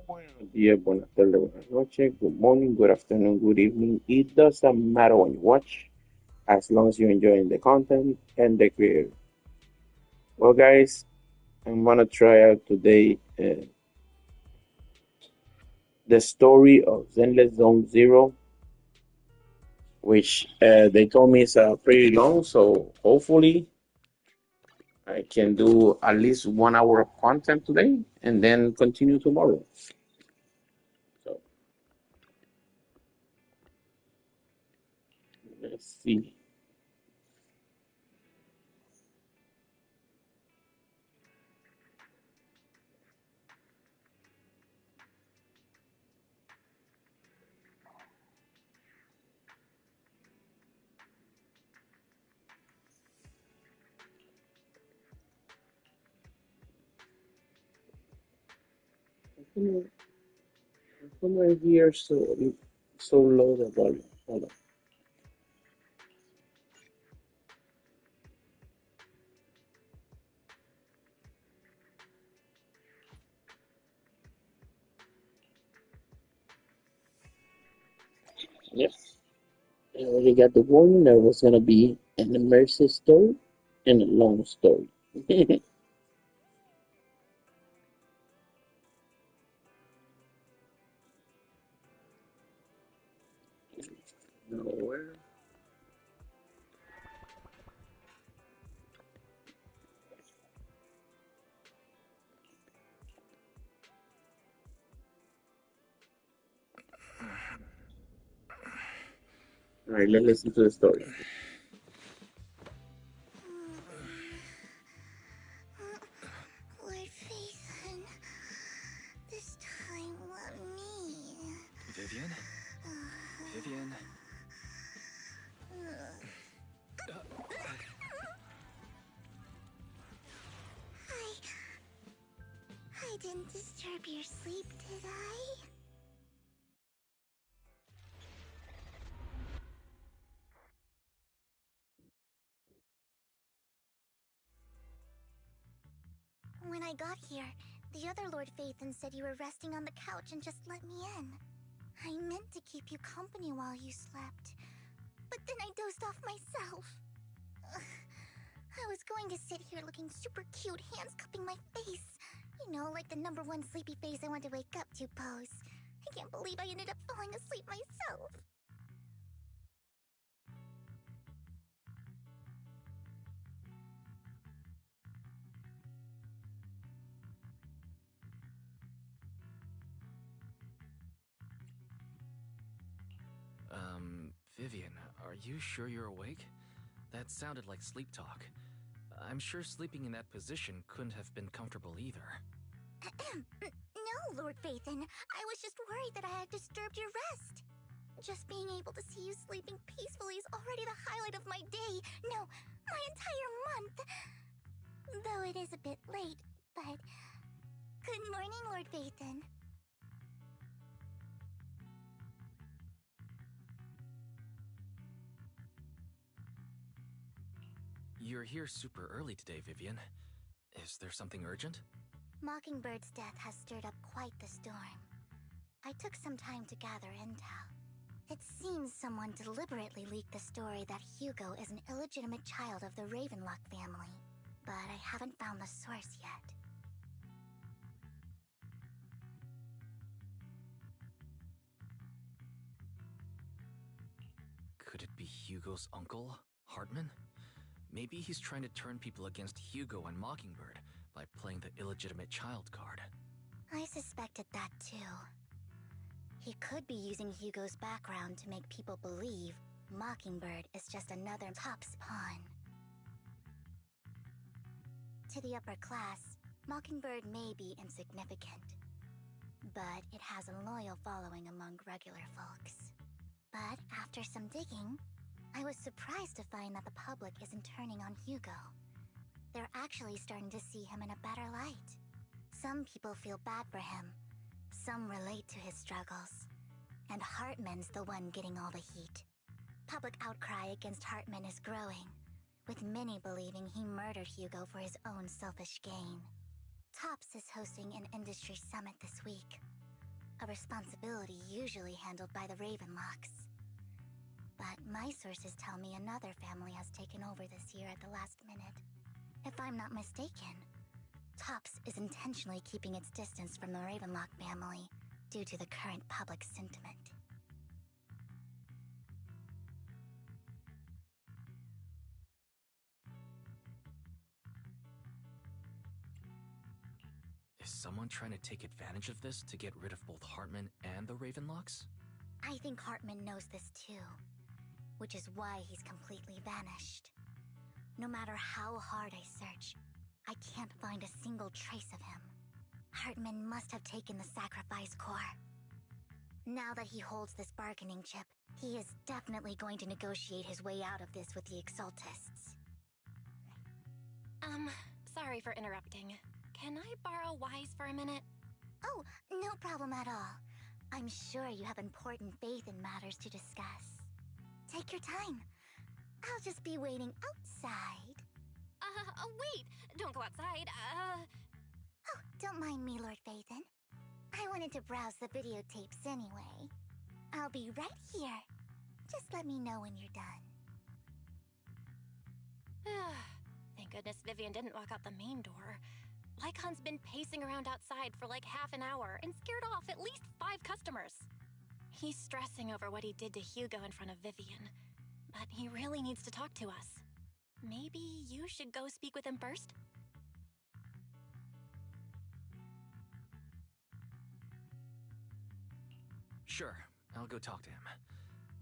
Buenos días, buenas tardes, buenas noches, good morning, good afternoon, good evening. It doesn't matter when you watch, as long as you're enjoying the content and the creator. Well, guys, I'm gonna try out today the story of Zenless Zone Zero, which they told me is pretty long, so hopefully I can do at least 1 hour of content today and then continue tomorrow. So let's see. Come on here, so low the volume. Hold on. Yep. I already got the warning that it was gonna be an immersive story and a long story. Nowhere. All right, let's listen to the story. Lord Phaethon, this time let me. Vivian? Vivian? I didn't disturb your sleep, did I? When I got here, the other Lord Phaethon said you were resting on the couch and just let me in. I meant to keep you company while you slept, but then I dozed off myself. I was going to sit here looking super cute, hands cupping my face. You know, like the number one sleepy face I want to wake up to pose. I can't believe I ended up falling asleep myself. Vivian, are you sure you're awake? That sounded like sleep talk. I'm sure sleeping in that position couldn't have been comfortable either. No, Lord Phaethon. I was just worried that I had disturbed your rest. Just being able to see you sleeping peacefully is already the highlight of my day. No, my entire month. Though it is a bit late, but... Good morning, Lord Phaethon. You're here super early today, Vivian. Is there something urgent? Mockingbird's death has stirred up quite the storm. I took some time to gather intel. It seems someone deliberately leaked the story that Hugo is an illegitimate child of the Ravenlock family, but I haven't found the source yet. Could it be Hugo's uncle, Hartman? Maybe he's trying to turn people against Hugo and Mockingbird by playing the illegitimate child card. I suspected that too. He could be using Hugo's background to make people believe Mockingbird is just another Top's pawn. To the upper class, Mockingbird may be insignificant, but it has a loyal following among regular folks. But after some digging, I was surprised to find that the public isn't turning on Hugo. They're actually starting to see him in a better light. Some people feel bad for him, some relate to his struggles, and Hartman's the one getting all the heat. Public outcry against Hartman is growing, with many believing he murdered Hugo for his own selfish gain. Tops is hosting an industry summit this week. a responsibility usually handled by the Ravenlocks. But my sources tell me another family has taken over this year at the last minute. If I'm not mistaken, Tops is intentionally keeping its distance from the Ravenlock family due to the current public sentiment. Is someone trying to take advantage of this to get rid of both Hartman and the Ravenlocks? I think Hartman knows this too, which is why he's completely vanished. No matter how hard I search, I can't find a single trace of him. Hartman must have taken the sacrifice core. Now that he holds this bargaining chip, he is definitely going to negotiate his way out of this with the Exaltists. Sorry for interrupting. Can I borrow Wise for a minute? Oh, no problem at all. I'm sure you have important faith in matters to discuss. Take your time. I'll just be waiting outside. Wait! Don't go outside, Oh, don't mind me, Lord Phaethon. I wanted to browse the videotapes anyway. I'll be right here. Just let me know when you're done. Thank goodness Vivian didn't walk out the main door. Lycon's been pacing around outside for like half an hour and scared off at least 5 customers. He's stressing over what he did to Hugo in front of Vivian, but he really needs to talk to us. Maybe you should go speak with him first? Sure, I'll go talk to him.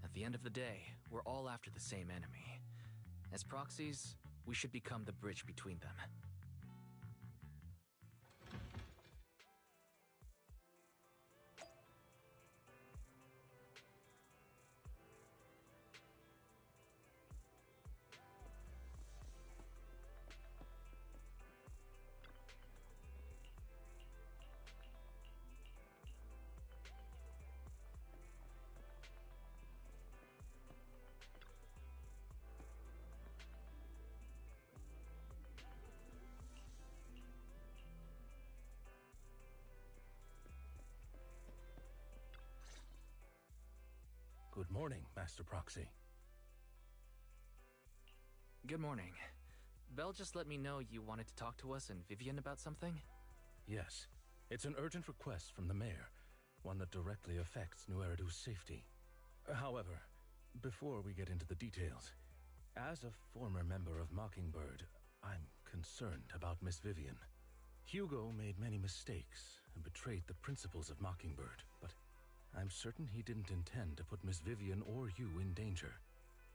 At the end of the day, we're all after the same enemy. As proxies, we should become the bridge between them. Good morning, Master Proxy. Good morning. Belle just let me know you wanted to talk to us and Vivian about something? Yes, it's an urgent request from the mayor, one that directly affects New Eridu's safety. However, before we get into the details, as a former member of Mockingbird, I'm concerned about Miss Vivian. Hugo made many mistakes and betrayed the principles of Mockingbird, but I'm certain he didn't intend to put Miss Vivian or you in danger.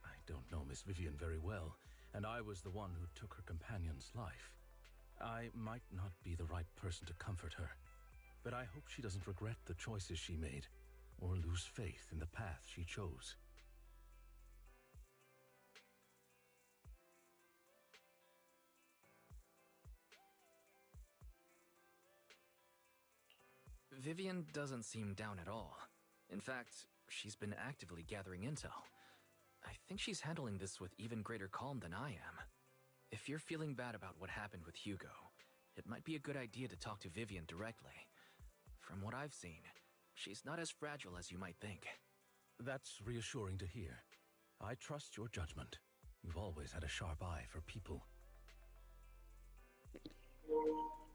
I don't know Miss Vivian very well, and I was the one who took her companion's life. I might not be the right person to comfort her, but I hope she doesn't regret the choices she made, or lose faith in the path she chose. Vivian doesn't seem down at all. In fact, she's been actively gathering intel. I think she's handling this with even greater calm than I am. If you're feeling bad about what happened with Hugo, it might be a good idea to talk to Vivian directly. From what I've seen, she's not as fragile as you might think. That's reassuring to hear. I trust your judgment. You've always had a sharp eye for people.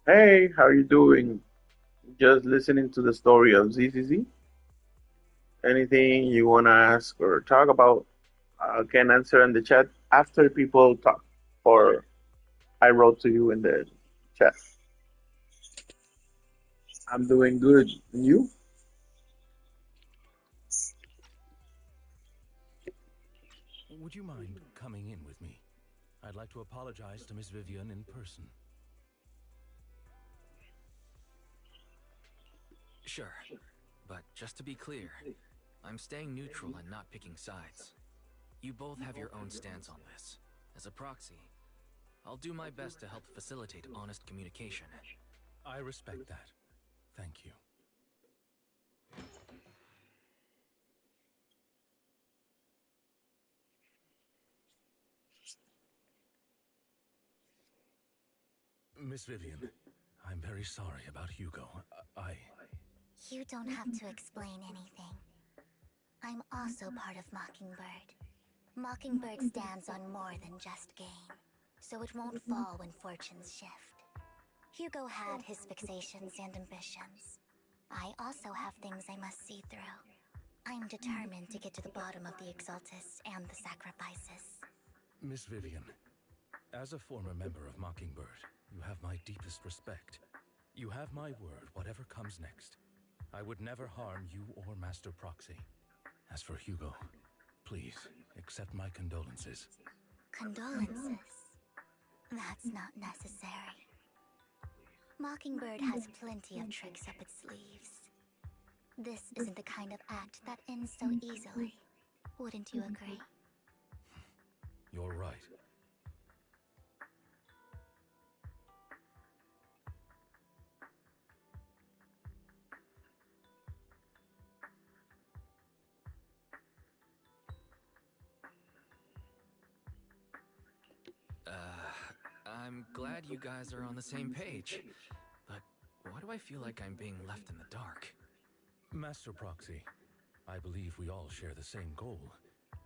Hey, how you doing? Just listening to the story of ZZZ. Anything you want to ask or talk about, can answer in the chat after people talk, or I wrote to you in the chat. I'm doing good. And you? Would you mind coming in with me? I'd like to apologize to Miss Vivian in person. Sure, but just to be clear, I'm staying neutral and not picking sides. You both have your own stance on this. As a proxy, I'll do my best to help facilitate honest communication. I respect that. Thank you. Miss Vivian, I'm very sorry about Hugo. You don't have to explain anything. I'm also part of Mockingbird. Mockingbird stands on more than just gain, so it won't fall when fortunes shift. Hugo had his fixations and ambitions. I also have things I must see through. I'm determined to get to the bottom of the Exaltus and the sacrifices. Miss Vivian, as a former member of Mockingbird, you have my deepest respect. You have my word, whatever comes next. I would never harm you or Master Proxy. As for Hugo, please accept my condolences. Condolences? That's not necessary. Mockingbird has plenty of tricks up its sleeves. This isn't the kind of act that ends so easily. Wouldn't you agree? You're right. I'm glad you guys are on the same page. But why do I feel like I'm being left in the dark? Master Proxy, I believe we all share the same goal.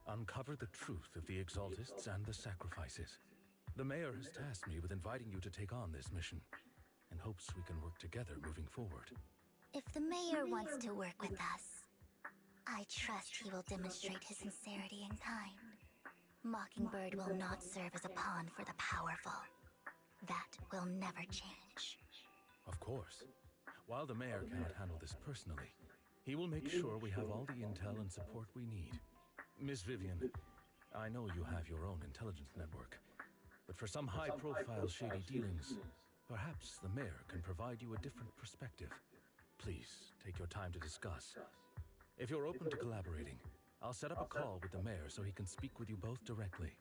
Uncover the truth of the Exaltists and the sacrifices. The mayor has tasked me with inviting you to take on this mission, and hopes we can work together moving forward. If the mayor wants to work with us, I trust he will demonstrate his sincerity in kind. Mockingbird will not serve as a pawn for the powerful. That will never change. Of course. While the mayor cannot handle this personally, he will make sure we have all the intel and support we need. Miss Vivian, I know you have your own intelligence network, but for some high-profile shady dealings, perhaps the mayor can provide you a different perspective. Please, take your time to discuss. If you're open to collaborating, I'll set up a call with the mayor so he can speak with you both directly.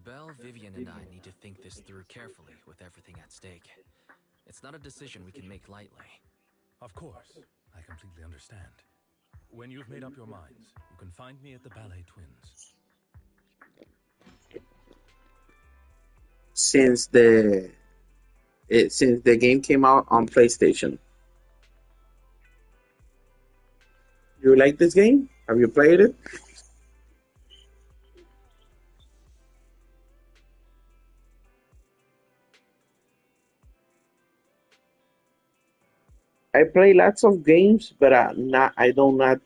Belle, Vivian, and I need to think this through carefully with everything at stake. It's not a decision we can make lightly. Of course, I completely understand. When you've made up your minds, you can find me at the Ballet Twins. Since the game came out on PlayStation, you like this game? Have you played it? I play lots of games, but I do not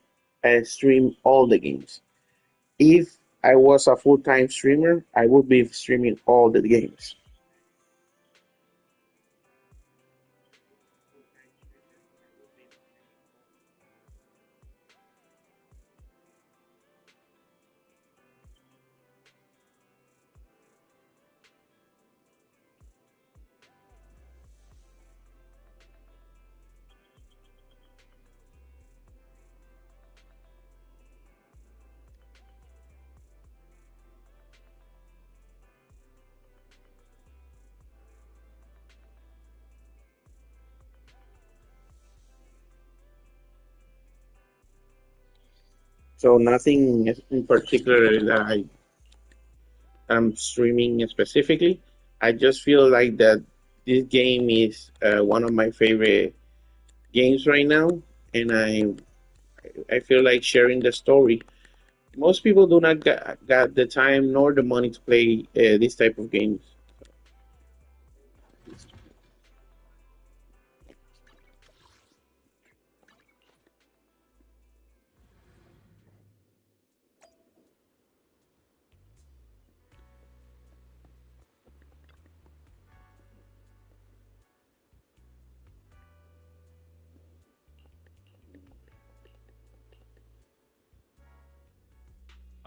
stream all the games. If I was a full-time streamer, I would be streaming all the games. So nothing in particular that I'm streaming specifically. I just feel like that this game is one of my favorite games right now, and I feel like sharing the story. Most people do not got the time nor the money to play this type of games.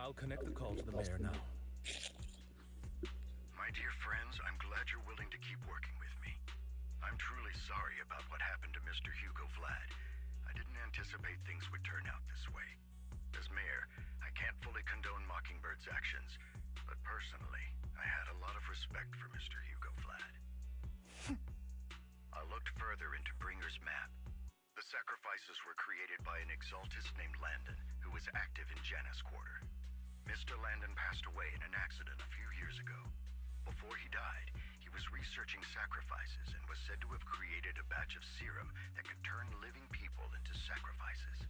I'll connect the call to the mayor now. My dear friends, I'm glad you're willing to keep working with me. I'm truly sorry about what happened to Mr. Hugo Vlad. I didn't anticipate things would turn out this way. As mayor, I can't fully condone Mockingbird's actions, but personally, I had a lot of respect for Mr. Hugo Vlad. I looked further into Bringer's map. The sacrifices were created by an exaltist named Landon, who was active in Janus Quarter. Mr. Landon passed away in an accident a few years ago. Before he died, he was researching sacrifices and was said to have created a batch of serum that could turn living people into sacrifices.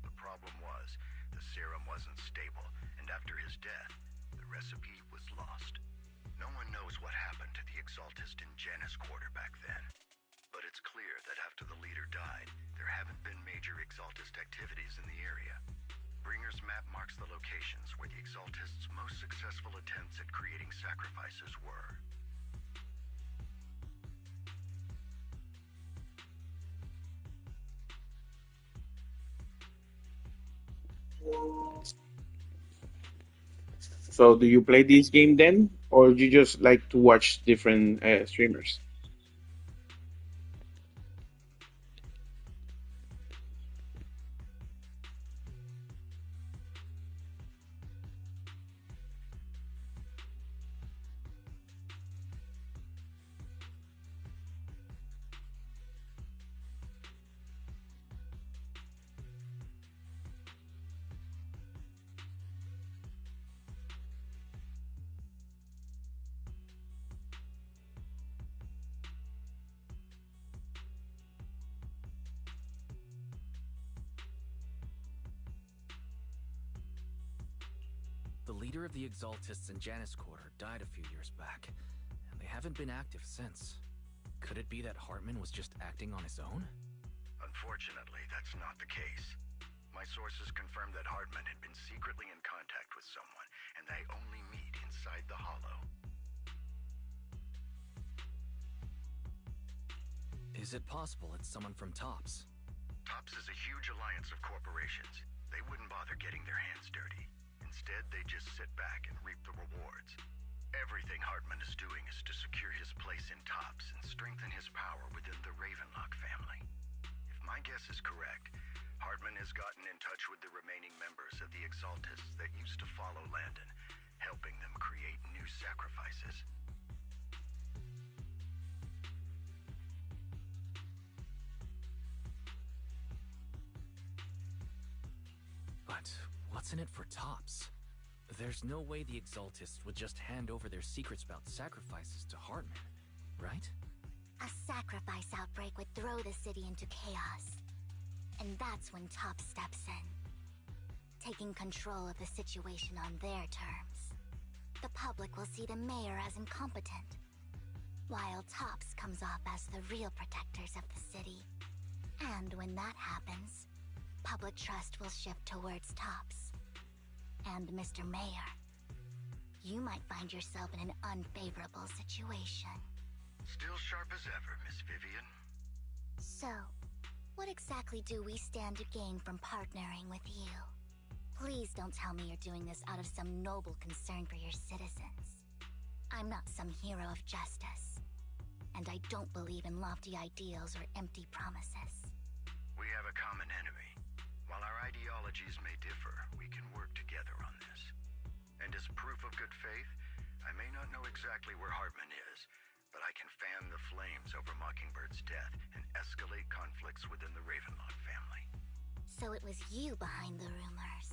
The problem was, the serum wasn't stable, and after his death, the recipe was lost. No one knows what happened to the exaltist in Janus Quarter back then. But it's clear that after the leader died, there haven't been major exaltist activities in the area. Bringer's map marks the locations where the exaltists' most successful attempts at creating sacrifices were. So, do you play this game then, or you just like to watch different streamers? The leader of the Exaltists in Janus Quarter died a few years back, and they haven't been active since. Could it be that Hartman was just acting on his own? Unfortunately, that's not the case. My sources confirmed that Hartman had been secretly in contact with someone, and they only meet inside the Hollow. Is it possible it's someone from TOPS? TOPS is a huge alliance of corporations. They wouldn't bother getting their hands dirty. Instead, they just sit back and reap the rewards. Everything Hartman is doing is to secure his place in TOPS and strengthen his power within the Ravenlock family. If my guess is correct, Hartman has gotten in touch with the remaining members of the Exaltists that used to follow Landon, helping them create new sacrifices. But what's in it for TOPS? There's no way the Exaltists would just hand over their secrets about sacrifices to Hartman, right? A sacrifice outbreak would throw the city into chaos. And that's when TOPS steps in, taking control of the situation on their terms. The public will see the mayor as incompetent, while TOPS comes off as the real protectors of the city. And when that happens, public trust will shift towards TOPS. And Mr. Mayor, you might find yourself in an unfavorable situation. Still sharp as ever, Miss Vivian. So, what exactly do we stand to gain from partnering with you? Please don't tell me you're doing this out of some noble concern for your citizens. I'm not some hero of justice, and I don't believe in lofty ideals or empty promises. We have a common enemy. While our ideologies may differ, we can work together on this. And as proof of good faith, I may not know exactly where Hartman is, but I can fan the flames over Mockingbird's death and escalate conflicts within the Ravenlock family. So it was you behind the rumors.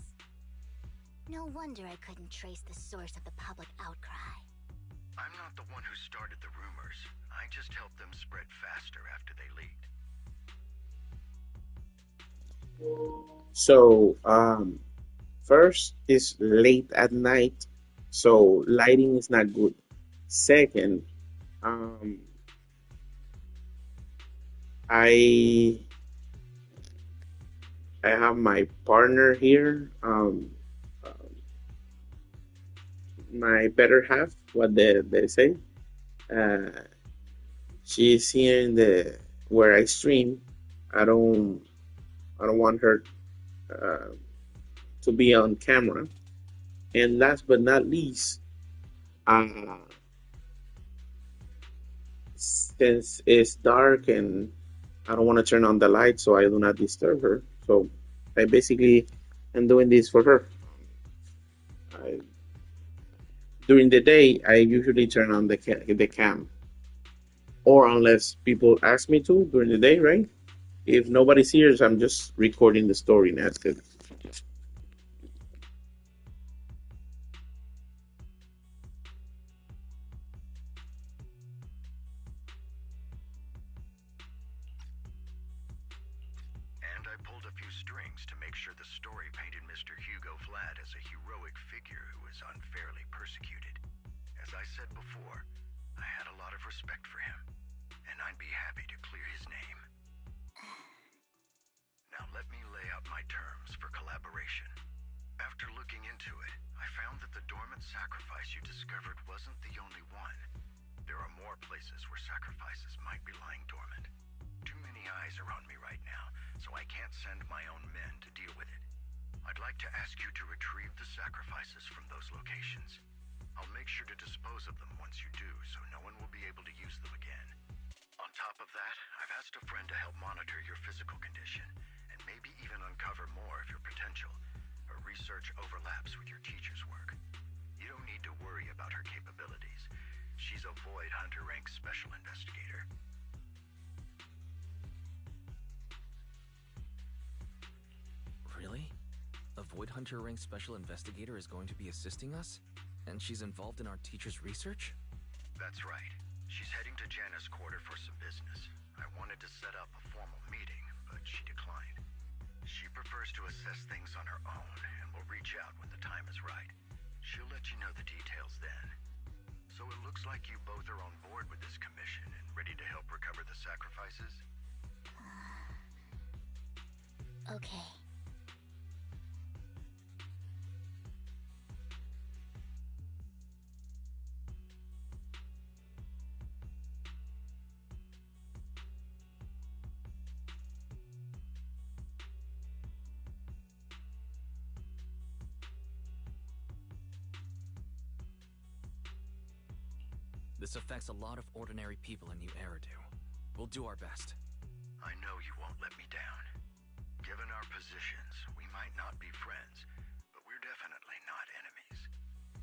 No wonder I couldn't trace the source of the public outcry. I'm not the one who started the rumors. I just helped them spread faster after they leaked. So, first is late at night, so lighting is not good. Second, um, I I have my partner here, my better half, what they say. Uh, she's here in the where I stream. I don't want her uh, to be on camera. And last but not least, uh, since it's dark and I don't want to turn on the light so I do not disturb her. So I basically am doing this for her. I, during the day, I usually turn on the cam, or unless people ask me to during the day, right? If nobody's here, I'm just recording the story and that's it. And I pulled a few strings to make sure the story painted Mr. Hugo Vlad as a heroic figure who was unfairly persecuted. As I said before, I had a lot of respect for him, and I'd be happy to clear his name. Now let me lay out my terms for collaboration. After looking into it, I found that the dormant sacrifice you discovered wasn't the only one. There are more places where sacrifices might be lying dormant. Too many eyes are on me right now, so I can't send my own men to deal with it. I'd like to ask you to retrieve the sacrifices from those locations. I'll make sure to dispose of them once you do, so no one will be able to use them again. On top of that, I've asked a friend to help monitor your physical condition, and maybe even uncover more of your potential. Her research overlaps with your teacher's work. You don't need to worry about her capabilities. She's a Void Hunter rank special investigator. Really? A Void Hunter rank special investigator is going to be assisting us? And she's involved in our teacher's research? That's right. She's heading to Janus Quarter for some business. I wanted to set up a formal meeting, but she declined. She prefers to assess things on her own, and will reach out when the time is right. She'll let you know the details then. So it looks like you both are on board with this commission and ready to help recover the sacrifices? Okay. This affects a lot of ordinary people in New Eridu. We'll do our best. I know you won't let me down. Given our positions, we might not be friends, but we're definitely not enemies.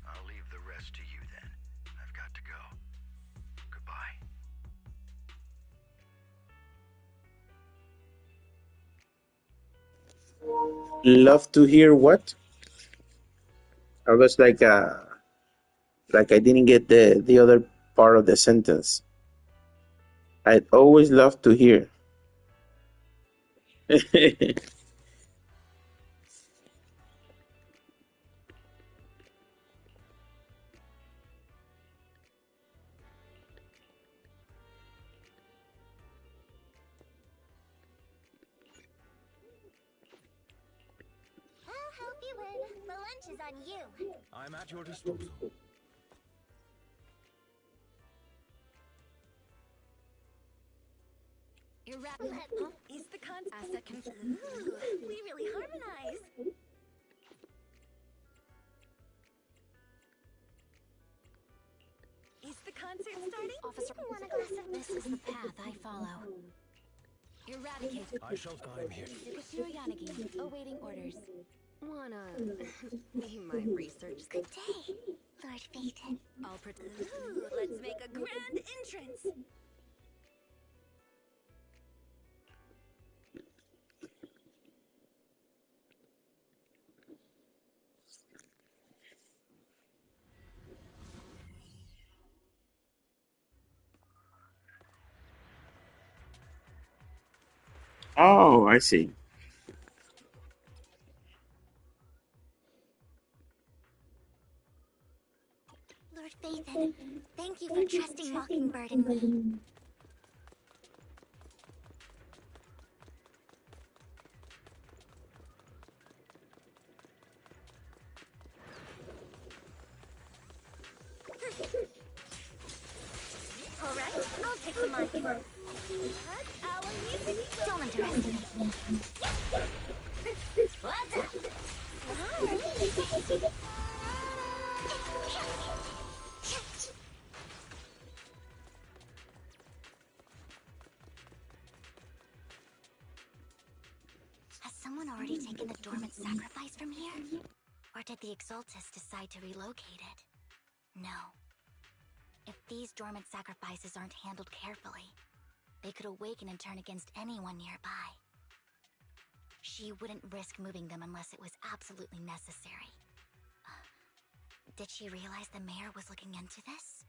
I'll leave the rest to you then. I've got to go. Goodbye. Love to hear what? I was like I didn't get the other part of the sentence. I'd always love to hear. I'll help you win. The lunch is on you. I'm at your disposal. Is the concept Ooh, we really harmonize. Is the concert starting? Officer, want a glass of this is the path I follow. Eradicate. I shall time here. Yanagi, awaiting orders. Wanna be my research? Good day, Lord Phaeton. Ooh, let's make a grand entrance. Oh, I see. Lord Phaeton, thank you for trusting Mockingbird and me. Alright, I'll take the mic. Our music. Don't underestimate me. What's up? dormant sacrifice from here? Or did the Exaltus decide to relocate it? No. If these dormant sacrifices aren't handled carefully, they could awaken and turn against anyone nearby. She wouldn't risk moving them unless it was absolutely necessary. Did she realize the mayor was looking into this?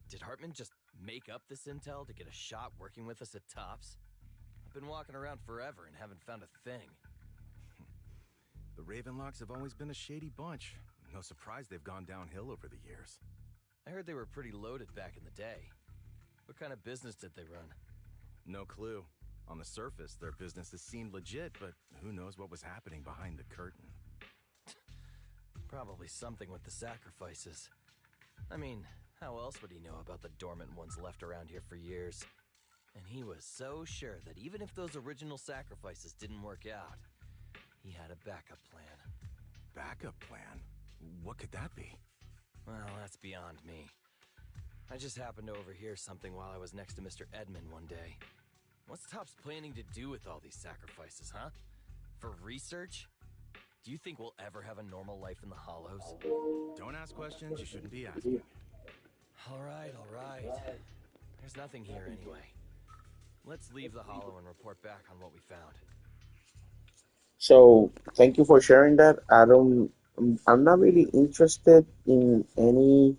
Did Hartman just make up this intel to get a shot working with us at Tops? I've been walking around forever and haven't found a thing. The Ravenlocks have always been a shady bunch. No surprise they've gone downhill over the years. I heard they were pretty loaded back in the day. What kind of business did they run? No clue. On the surface, their businesses seemed legit, but who knows what was happening behind the curtain. Probably something with the sacrifices. I mean, how else would he know about the dormant ones left around here for years? And he was so sure that even if those original sacrifices didn't work out, he had a backup plan. Backup plan? What could that be? Well, that's beyond me. I just happened to overhear something while I was next to Mr. Edmund one day. What's Tops planning to do with all these sacrifices, huh? For research? Do you think we'll ever have a normal life in the Hollows? Don't ask questions you shouldn't be asking. All right. There's nothing here anyway. Let's leave the Hollow and report back on what we found. So thank you for sharing that. I'm not really interested in any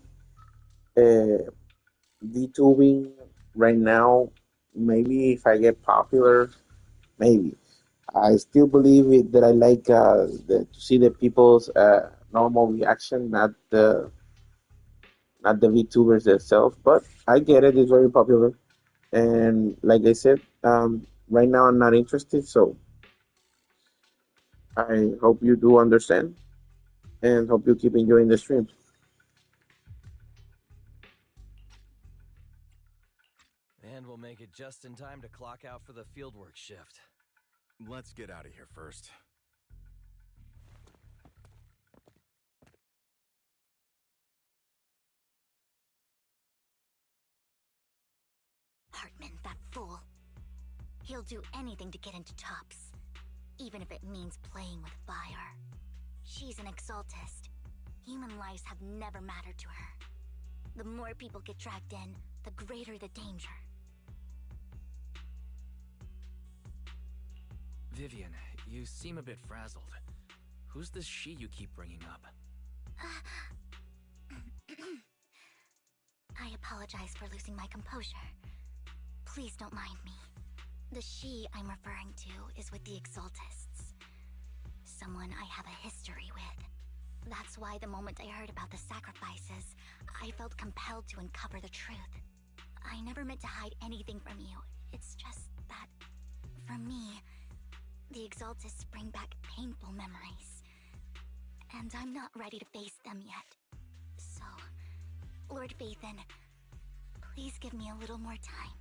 VTubing right now. Maybe if I get popular, maybe. I still believe it that I like to see the people's normal reaction, not the VTubers themselves. But I get it; it's very popular, and like I said, right now I'm not interested. So I hope you do understand, and hope you keep enjoying the streams. And we'll make it just in time to clock out for the fieldwork shift. Let's get out of here first. Hartman, that fool. He'll do anything to get into Tops, even if it means playing with fire. She's an Exaltist. Human lives have never mattered to her. The more people get dragged in, the greater the danger. Vivian, you seem a bit frazzled. Who's this she you keep bringing up? I apologize for losing my composure. Please don't mind me. The she I'm referring to is with the Exaltists. Someone I have a history with. That's why the moment I heard about the sacrifices, I felt compelled to uncover the truth. I never meant to hide anything from you. It's just that, for me, the Exaltists bring back painful memories. And I'm not ready to face them yet. So, Lord Vathan, please give me a little more time.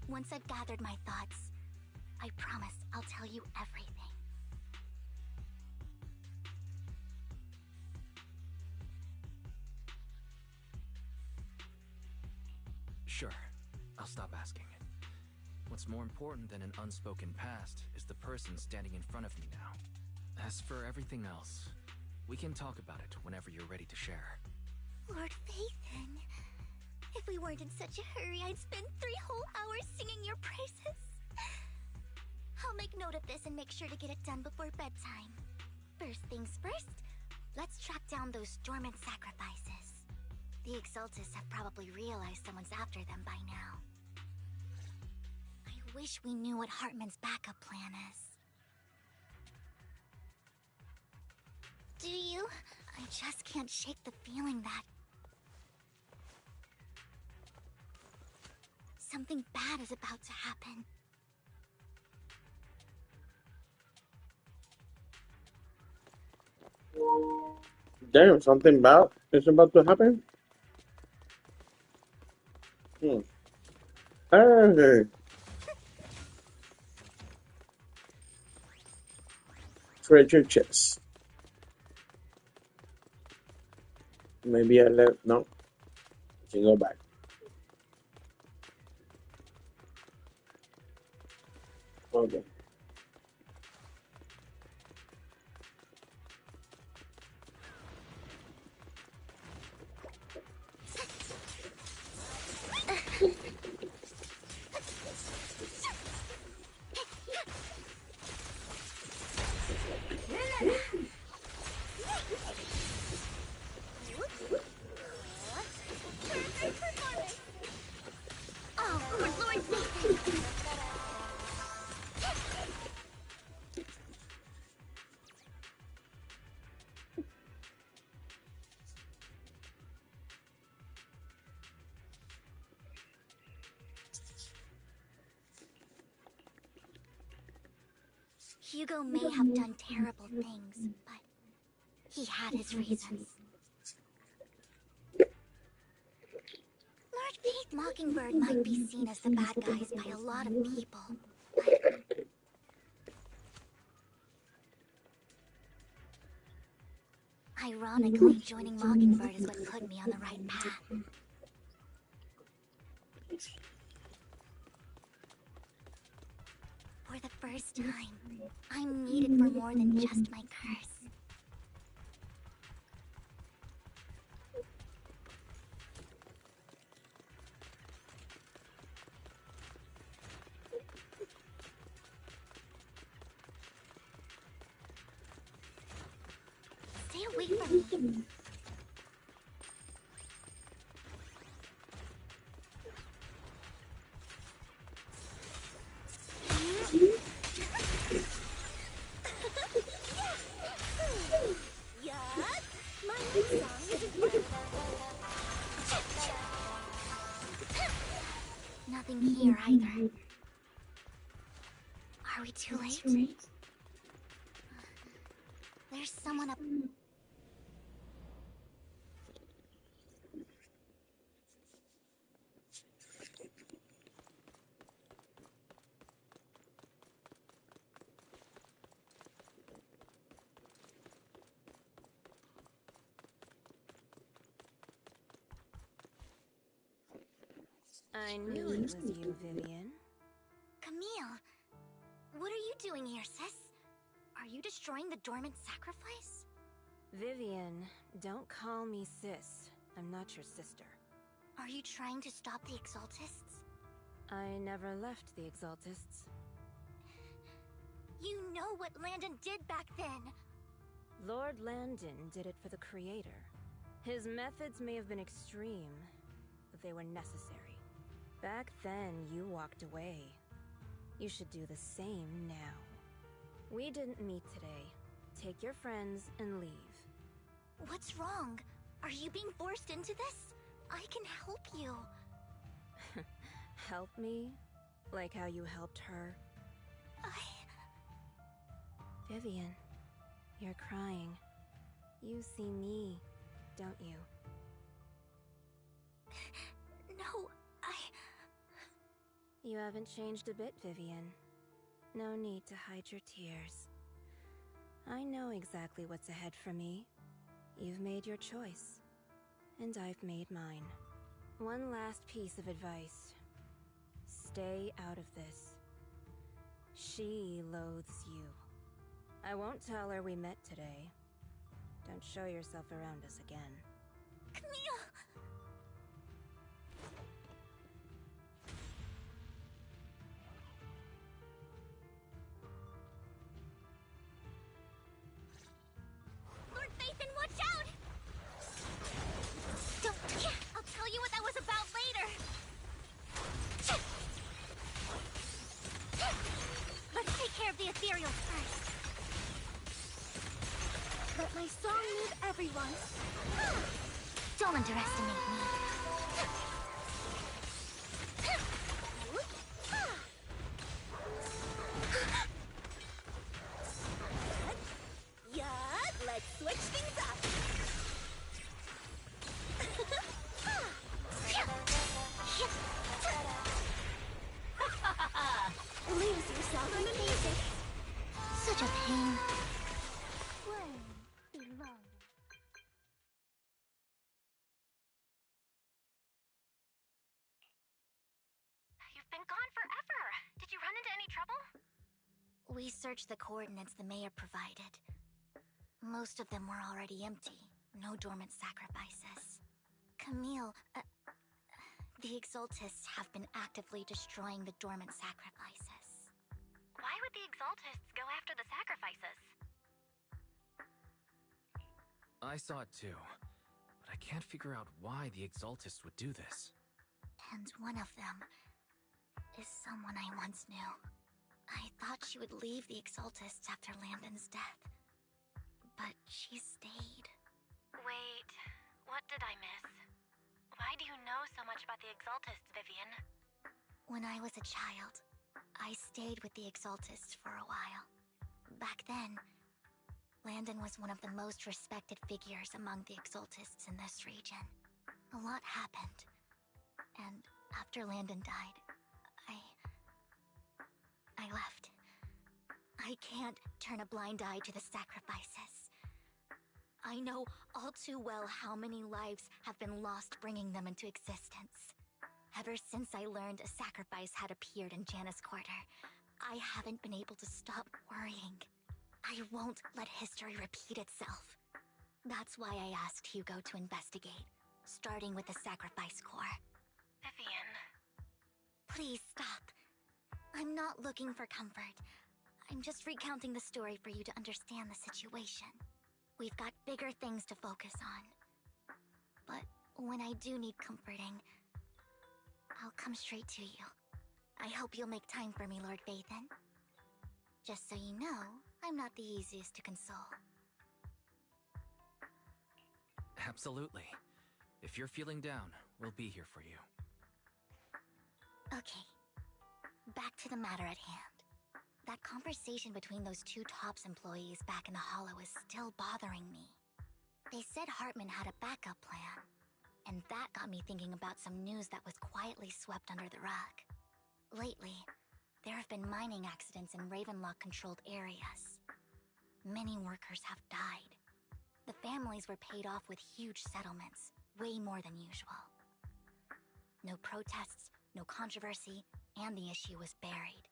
Once I've gathered my thoughts, I promise I'll tell you everything. Sure, I'll stop asking. What's more important than an unspoken past is the person standing in front of me now. As for everything else, we can talk about it whenever you're ready to share. Lord Vathan, if we weren't in such a hurry, I'd spend 3 whole hours singing your praises. I'll make note of this and make sure to get it done before bedtime. First things first, let's track down those dormant sacrifices. The Exaltists have probably realized someone's after them by now. I wish we knew what Hartman's backup plan is. Do you? I just can't shake the feeling that something bad is about to happen. Damn, something bad is about to happen. Hmm. Okay. treasure chest. Maybe I left. No, I can go back. Okay. Oh, for Lord's sake! Hugo may have done terrible things, but he had his reasons. Lord Faith Mockingbird might be seen as the bad guys by a lot of people, but ironically, joining Mockingbird is what put me on the right path. For the first time, I'm needed for more than just my curse. Stay away from me. Nothing here either. Are we too late? There's someone up. I knew it was you, Vivian. Camille, what are you doing here, sis? Are you destroying the dormant sacrifice? Vivian, don't call me sis. I'm not your sister. Are you trying to stop the Exaltists? I never left the Exaltists. You know what Landon did back then! Lord Landon did it for the Creator. His methods may have been extreme, but they were necessary. Back then, you walked away. You should do the same now. We didn't meet today. Take your friends and leave. What's wrong? Are you being forced into this? I can help you. Help me? Like how you helped her? Vivian, you're crying. You see me, don't you? No, You haven't changed a bit, Vivian. No need to hide your tears. I know exactly what's ahead for me. You've made your choice, and I've made mine. One last piece of advice. Stay out of this. She loathes you. I won't tell her we met today. Don't show yourself around us again. Camille! Lord Phaethon, watch out! Don't... I'll tell you what that was about later! Let's take care of the ethereal first. Let my song move everyone. Don't underestimate me. Yeah, let's switch things up. Lose yourself in the music. Such a pain. been gone forever. Did you run into any trouble? We searched the coordinates the mayor provided. Most of them were already empty. No dormant sacrifices. Camille, the Exaltists have been actively destroying the dormant sacrifices. Why would the Exaltists go after the sacrifices? I saw it too, but I can't figure out why the Exaltists would do this. And one of them is someone I once knew. I thought she would leave the Exaltists after Landon's death, but she stayed. Wait, what did I miss? Why do you know so much about the Exaltists, Vivian? When I was a child, I stayed with the Exaltists for a while. Back then, Landon was one of the most respected figures among the Exaltists in this region. A lot happened, and after Landon died, I left. I can't turn a blind eye to the sacrifices. I know all too well how many lives have been lost bringing them into existence. Ever since I learned a sacrifice had appeared in Janus Quarter, I haven't been able to stop worrying. I won't let history repeat itself. That's why I asked Hugo to investigate, starting with the Sacrifice Corps. Vivian. Please stop. I'm not looking for comfort. I'm just recounting the story for you to understand the situation. We've got bigger things to focus on. But when I do need comforting, I'll come straight to you. I hope you'll make time for me, Lord Vathan. Just so you know, I'm not the easiest to console. Absolutely. If you're feeling down, we'll be here for you. Okay. Back to the matter at hand. That conversation between those two TOPS employees back in the Hollow is still bothering me. They said Hartman had a backup plan, and that got me thinking about some news that was quietly swept under the rug. Lately, there have been mining accidents in Ravenlock-controlled areas. Many workers have died. The families were paid off with huge settlements, way more than usual. No protests, no controversy, and the issue was buried.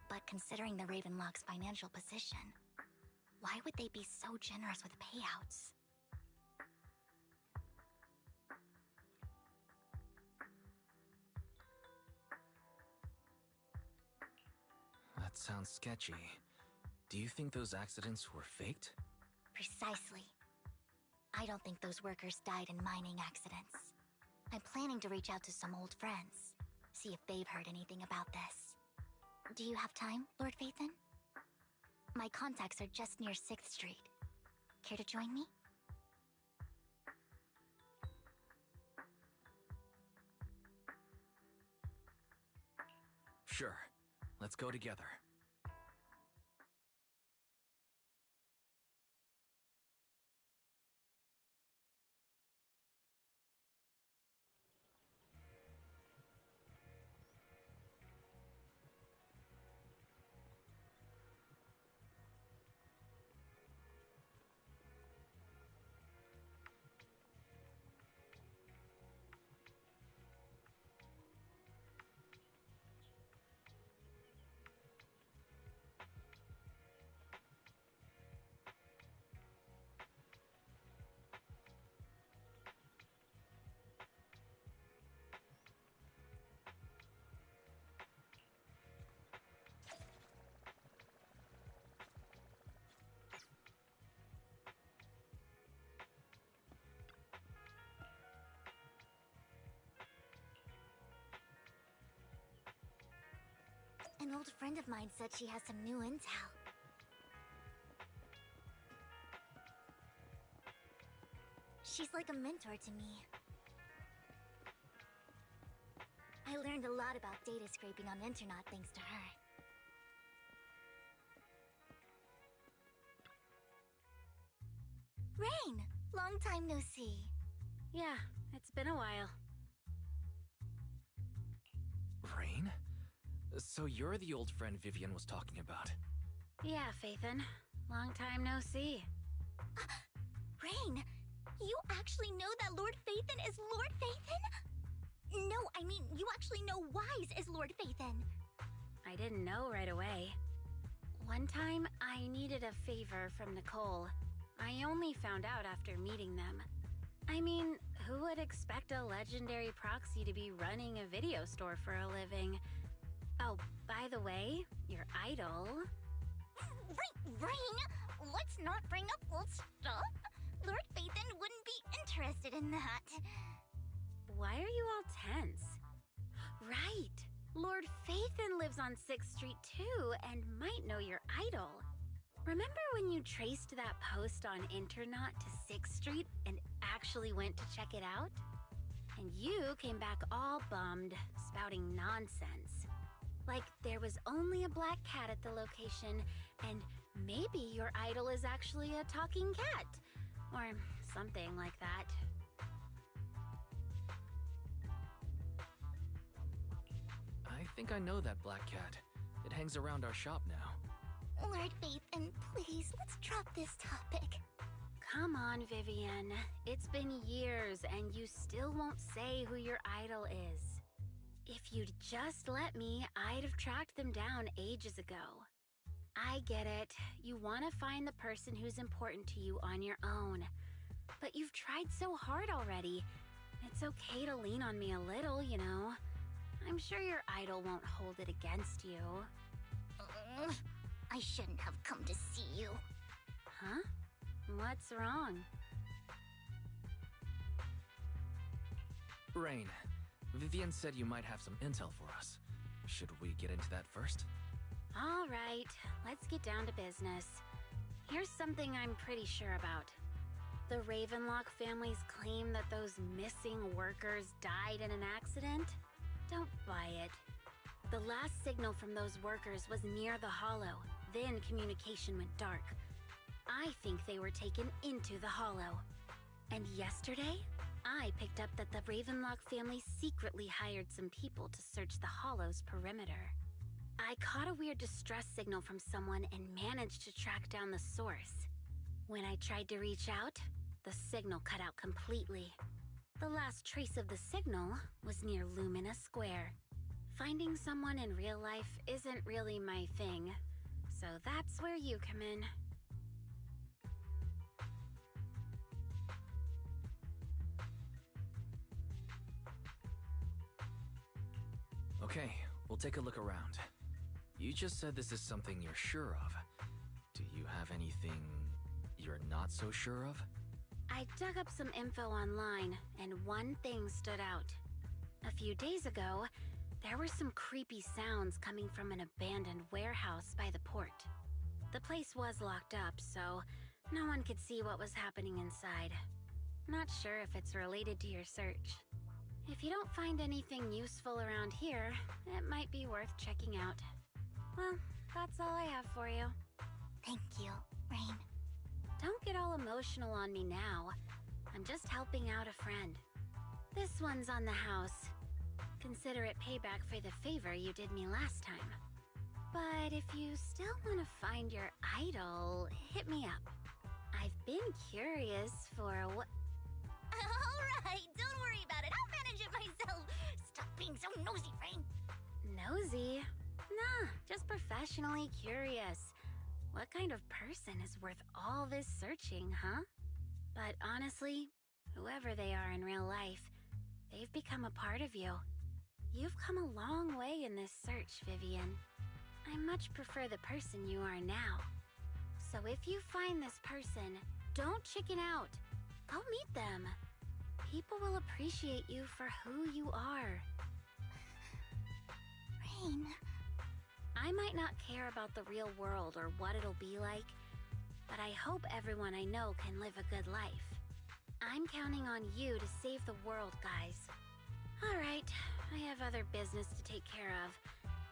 But considering the Ravenlock's financial position, why would they be so generous with payouts? That sounds sketchy. Do you think those accidents were faked? Precisely. I don't think those workers died in mining accidents. I'm planning to reach out to some old friends, see if they've heard anything about this. Do you have time, Lord Vathan? My contacts are just near 6th Street. Care to join me? Sure. Let's go together. An old friend of mine said she has some new intel. She's like a mentor to me. I learned a lot about data scraping on the internet thanks to her. Rain! Long time no see. Yeah, it's been a while. Rain? So you're the old friend Vivian was talking about. Yeah, Phaethon. Long time no see. Rain! You actually know that Lord Phaethon is Lord Phaethon? No, I mean, you actually know Wise as Lord Phaethon. I didn't know right away. One time, I needed a favor from Nicole. I only found out after meeting them. I mean, who would expect a legendary proxy to be running a video store for a living? Oh, by the way, your idol... Rain, let's not bring up old stuff. Lord Phaethon wouldn't be interested in that. Why are you all tense? Right! Lord Phaethon lives on 6th Street too, and might know your idol. Remember when you traced that post on Internaut to 6th Street and actually went to check it out? And you came back all bummed, spouting nonsense. Like there was only a black cat at the location, and maybe your idol is actually a talking cat. Or something like that. I think I know that black cat. It hangs around our shop now. Lord Phaethon, please, let's drop this topic. Come on, Vivian. It's been years and you still won't say who your idol is. If you'd just let me, I'd have tracked them down ages ago. I get it. You want to find the person who's important to you on your own. But you've tried so hard already. It's okay to lean on me a little, you know. I'm sure your idol won't hold it against you. I shouldn't have come to see you. Huh? What's wrong? Rain, Vivian said you might have some intel for us. Should we get into that first? All right, let's get down to business. Here's something I'm pretty sure about. The Ravenlock family's claim that those missing workers died in an accident? Don't buy it. The last signal from those workers was near the Hollow, then communication went dark. I think they were taken into the Hollow. And yesterday, I picked up that the Ravenlock family secretly hired some people to search the Hollow's perimeter. I caught a weird distress signal from someone and managed to track down the source. When I tried to reach out, the signal cut out completely. The last trace of the signal was near Lumina Square. Finding someone in real life isn't really my thing, so that's where you come in. Okay, we'll take a look around. You just said this is something you're sure of. Do you have anything you're not so sure of? I dug up some info online, and one thing stood out. A few days ago, there were some creepy sounds coming from an abandoned warehouse by the port. The place was locked up, so no one could see what was happening inside. Not sure if it's related to your search. If you don't find anything useful around here, it might be worth checking out. Well, that's all I have for you. Thank you, Rain. Don't get all emotional on me now. I'm just helping out a friend. This one's on the house. Consider it payback for the favor you did me last time. But if you still want to find your idol, hit me up. I've been curious for what... Alright, don't worry about it. I'll manage it myself. Stop being so nosy, Rain. Nosy? Nah, just professionally curious. What kind of person is worth all this searching, huh? But honestly, whoever they are in real life, they've become a part of you. You've come a long way in this search, Vivian. I much prefer the person you are now. So if you find this person, don't chicken out. Go meet them. People will appreciate you for who you are. Rain... I might not care about the real world or what it'll be like, but I hope everyone I know can live a good life. I'm counting on you to save the world, guys. All right, I have other business to take care of,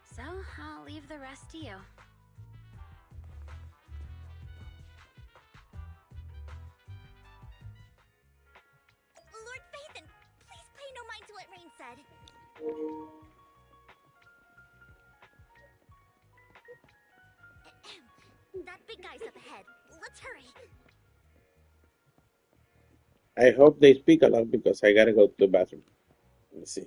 so I'll leave the rest to you. Lord Phaethon, please pay no mind to what Rain said. That big guy's up ahead. Let's hurry. I hope they speak a lot because I gotta go to the bathroom. Let me see.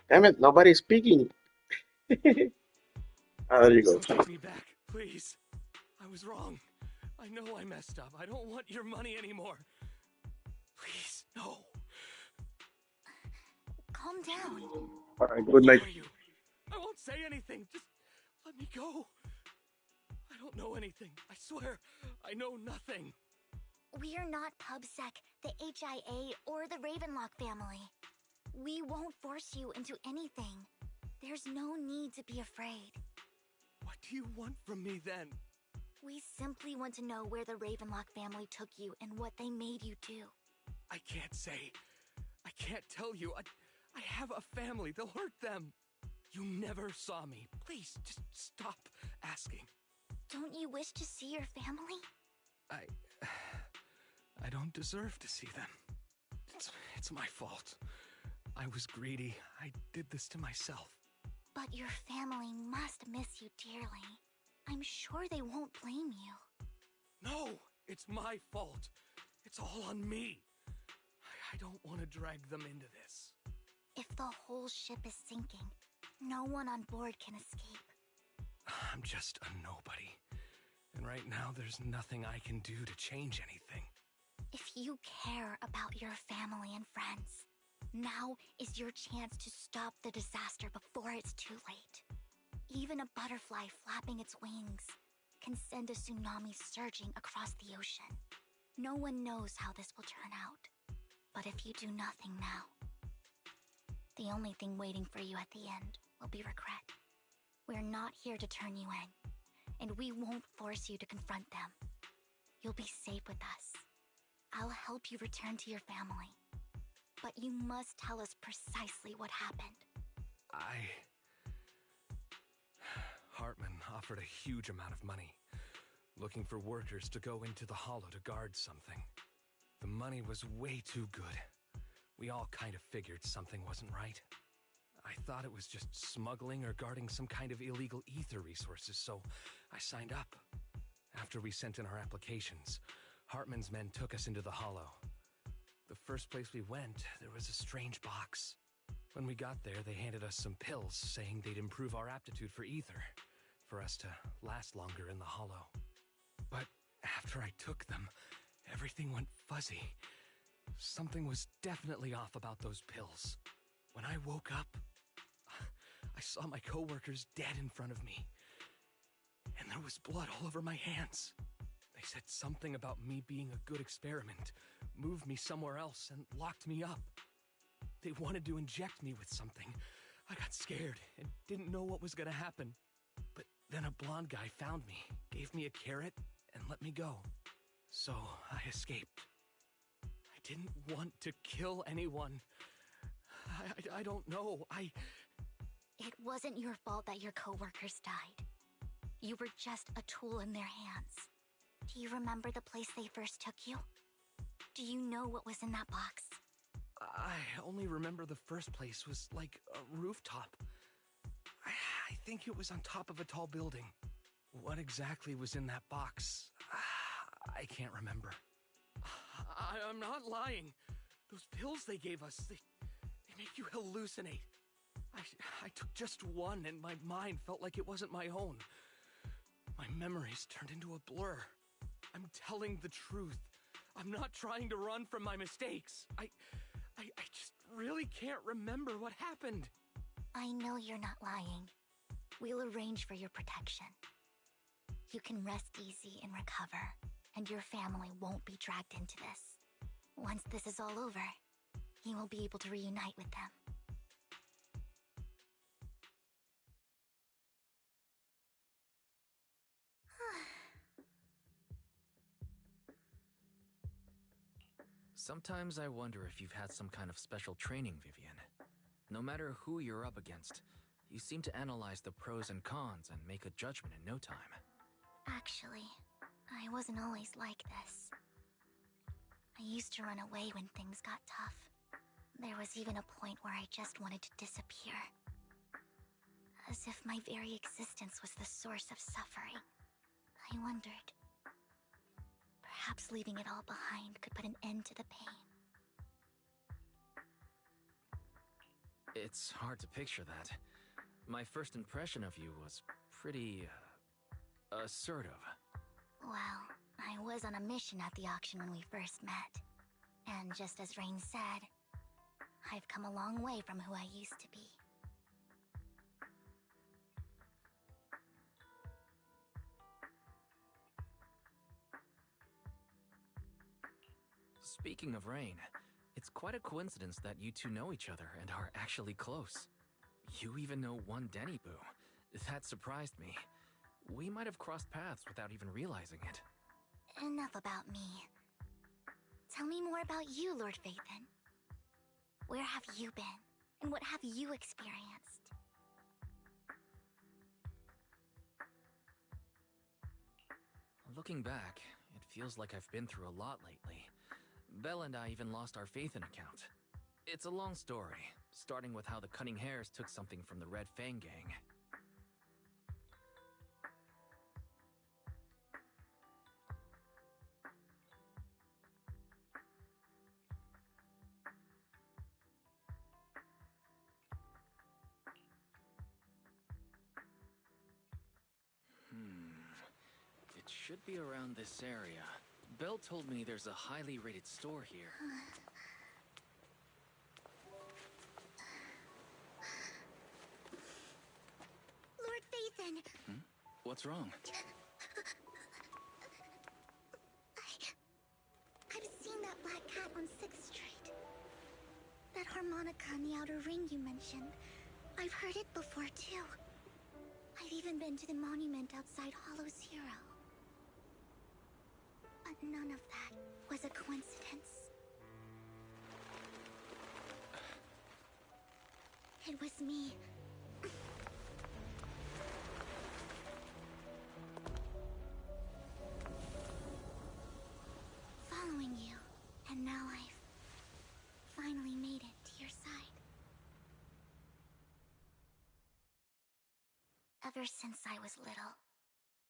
Damn it, nobody's speaking. There you go. Don't take me back, please. I was wrong. I know I messed up. I don't want your money anymore. Please, no. Calm down. All right, good night. Who are you? I won't say anything. Just let me go. I don't know anything. I swear, I know nothing. We're not PubSec, the HIA, or the Ravenlock family. We won't force you into anything. There's no need to be afraid. What do you want from me then? We simply want to know where the Ravenlock family took you and what they made you do. I can't say. I can't tell you. I have a family. They'll hurt them. You never saw me. Please, just stop asking. Don't you wish to see your family? I don't deserve to see them. It's my fault. I was greedy. I did this to myself. But your family must miss you dearly. I'm sure they won't blame you. No, it's my fault. It's all on me. I don't want to drag them into this. If the whole ship is sinking, no one on board can escape. I'm just a nobody. And right now, there's nothing I can do to change anything. If you care about your family and friends, now is your chance to stop the disaster before it's too late. Even a butterfly flapping its wings can send a tsunami surging across the ocean. No one knows how this will turn out. But if you do nothing now, the only thing waiting for you at the end will be regret. We're not here to turn you in, and we won't force you to confront them. You'll be safe with us. I'll help you return to your family. But you must tell us precisely what happened. Hartman offered a huge amount of money, looking for workers to go into the hollow to guard something. The money was way too good. We all kind of figured something wasn't right. I thought it was just smuggling or guarding some kind of illegal ether resources, so I signed up. After we sent in our applications, Hartman's men took us into the hollow. The first place we went, there was a strange box. When we got there, they handed us some pills, saying they'd improve our aptitude for ether, for us to last longer in the hollow. But after I took them, everything went fuzzy. Something was definitely off about those pills. When I woke up, I saw my coworkers dead in front of me. And there was blood all over my hands. They said something about me being a good experiment, moved me somewhere else, and locked me up. They wanted to inject me with something. I got scared and didn't know what was gonna happen. But then a blonde guy found me, gave me a carrot, and let me go. So I escaped. I didn't want to kill anyone. I don't know. It wasn't your fault that your coworkers died. You were just a tool in their hands. Do you remember the place they first took you? Do you know what was in that box? I only remember the first place was like a rooftop. I think it was on top of a tall building. What exactly was in that box? I can't remember. I'm not lying. Those pills they gave us, they make you hallucinate. I took just one and my mind felt like it wasn't my own. My memories turned into a blur. I'm telling the truth. I'm not trying to run from my mistakes. I just really can't remember what happened. I know you're not lying. We'll arrange for your protection. You can rest easy and recover, and your family won't be dragged into this. Once this is all over, you will be able to reunite with them. Sometimes I wonder if you've had some kind of special training, Vivian. No matter who you're up against, you seem to analyze the pros and cons and make a judgment in no time. Actually, I wasn't always like this. I used to run away when things got tough. There was even a point where I just wanted to disappear. As if my very existence was the source of suffering. I wondered. Perhaps leaving it all behind could put an end to the pain. It's hard to picture that. My first impression of you was pretty, assertive. Well, I was on a mission at the auction when we first met. And just as Rain said, I've come a long way from who I used to be. Speaking of Rain, it's quite a coincidence that you two know each other and are actually close. You even know one Denny Boo. That surprised me. We might have crossed paths without even realizing it. Enough about me. Tell me more about you, Lord Phaethon. Where have you been, and what have you experienced? Looking back, it feels like I've been through a lot lately. Belle and I even lost our Phaethon account. It's a long story, starting with how the Cunning Hares took something from the Red Fang gang. It should be around this area. Belle told me there's a highly rated store here. Lord Phaethon! What's wrong? I've seen that black cat on 6th Street. That harmonica in the outer ring you mentioned. I've heard it before, too. I've even been to the monument outside Hollow Zero. But none of that was a coincidence. It was me. Following you, and now I've finally made it to your side. Ever since I was little,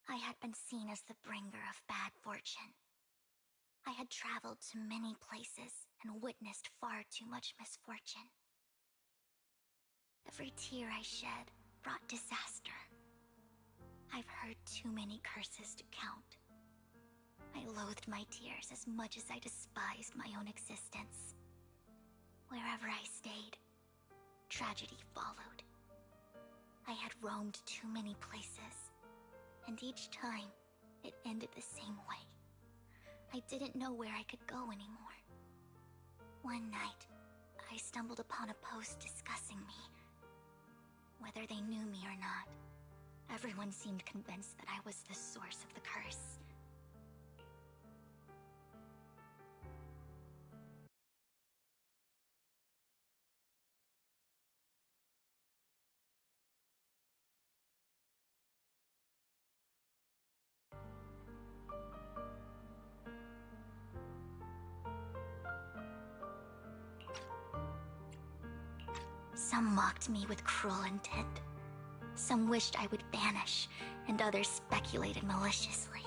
I had been seen as the bringer of bad fortune. I had traveled to many places and witnessed far too much misfortune. Every tear I shed brought disaster. I've heard too many curses to count. I loathed my tears as much as I despised my own existence. Wherever I stayed, tragedy followed. I had roamed too many places, and each time, it ended the same way. I didn't know where I could go anymore. One night, I stumbled upon a post discussing me. Whether they knew me or not, everyone seemed convinced that I was the source of the curse. Some mocked me with cruel intent. Some wished I would vanish, and others speculated maliciously.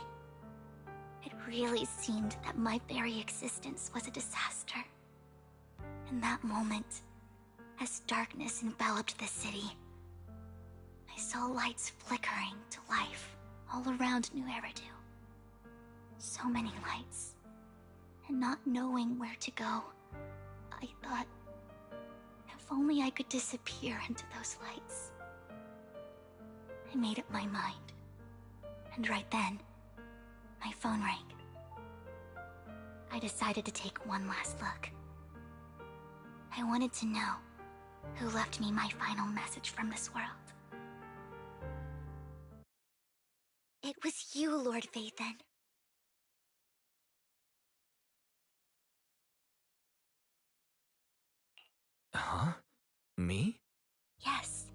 It really seemed that my very existence was a disaster. In that moment, as darkness enveloped the city, I saw lights flickering to life all around New Eridu. So many lights, and not knowing where to go, I thought, if only I could disappear into those lights. I made up my mind, and right then, my phone rang. I decided to take one last look. I wanted to know who left me my final message from this world. It was you, Lord Phaethon. Huh? Me? Yes.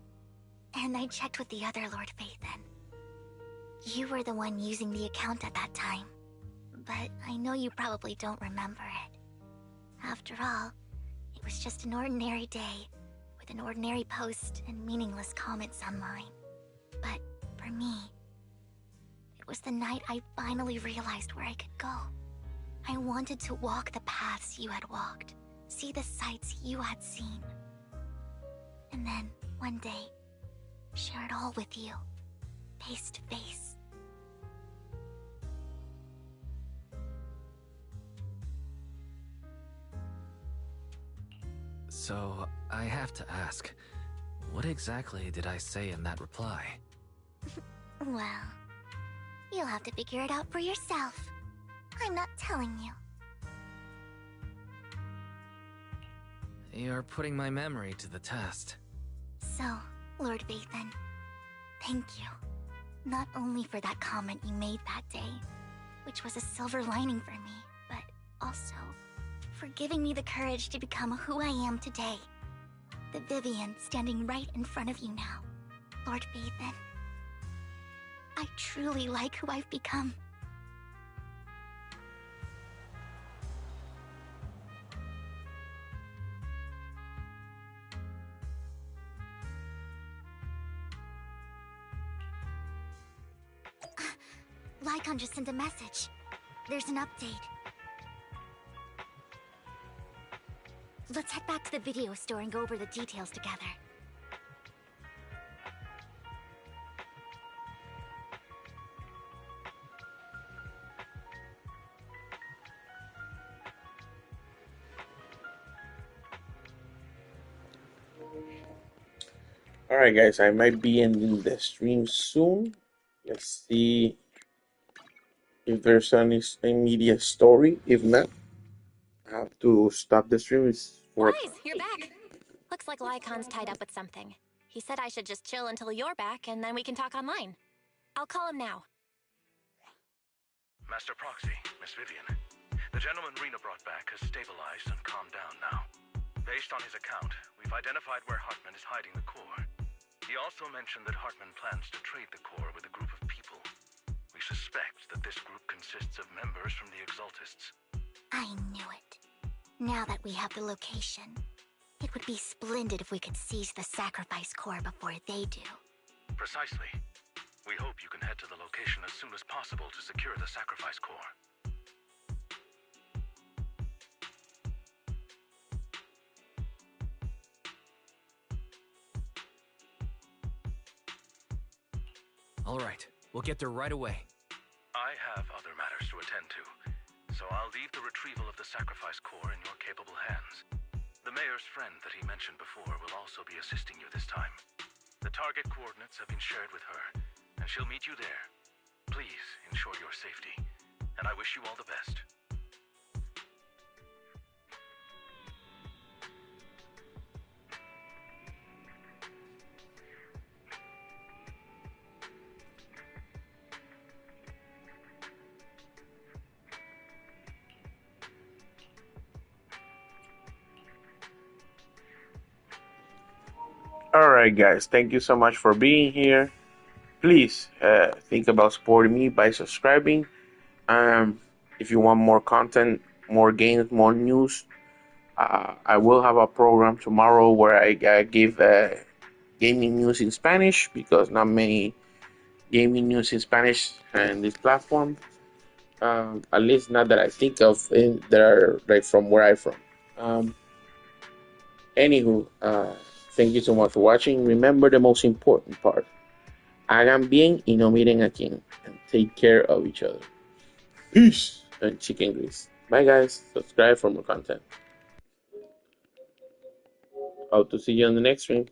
And I checked with the other Lord Phaethon. You were the one using the account at that time. But I know you probably don't remember it. After all, it was just an ordinary day, with an ordinary post and meaningless comments online. But for me, it was the night I finally realized where I could go. I wanted to walk the paths you had walked, see the sights you had seen. And then, one day, share it all with you, face to face. So, I have to ask, what exactly did I say in that reply? Well, you'll have to figure it out for yourself. I'm not telling you. You're putting my memory to the test. So, Lord Vathan, thank you. Not only for that comment you made that day, which was a silver lining for me, but also for giving me the courage to become who I am today. The Vivian standing right in front of you now. Lord Vathan, I truly like who I've become. Lycon just sent a message. There's an update. Let's head back to the video store and go over the details together. Alright guys, I might be ending the stream soon. Let's see if there's any immediate story. If not, I have to stop the stream. It's for Wise, you're back. Looks like Lycon's tied up with something. He said I should just chill until you're back, and then we can talk online. I'll call him now. Master Proxy, Miss Vivian. The gentleman Rena brought back has stabilized and calmed down now. Based on his account, we've identified where Hartman is hiding the core. He also mentioned that Hartman plans to trade the core with a group of people. We suspect that this group consists of members from the Exaltists. I knew it. Now that we have the location, it would be splendid if we could seize the sacrifice core before they do. Precisely. We hope you can head to the location as soon as possible to secure the sacrifice core. All right, we'll get there right away. I have other matters to attend to, so I'll leave the retrieval of the sacrifice core in your capable hands. The mayor's friend that he mentioned before will also be assisting you this time. The target coordinates have been shared with her, and she'll meet you there. Please ensure your safety, and I wish you all the best. Alright guys, thank you so much for being here. Please think about supporting me by subscribing. If you want more content, more games, more news, I will have a program tomorrow where I give gaming news in Spanish, because not many gaming news in Spanish in this platform. At least not that I think of that are like from where I'm from. Anywho, thank you so much for watching. Remember the most important part. Hagan bien y no miren a quién. And take care of each other. Peace and chicken grease. Bye guys. Subscribe for more content. Hope to see you on the next stream.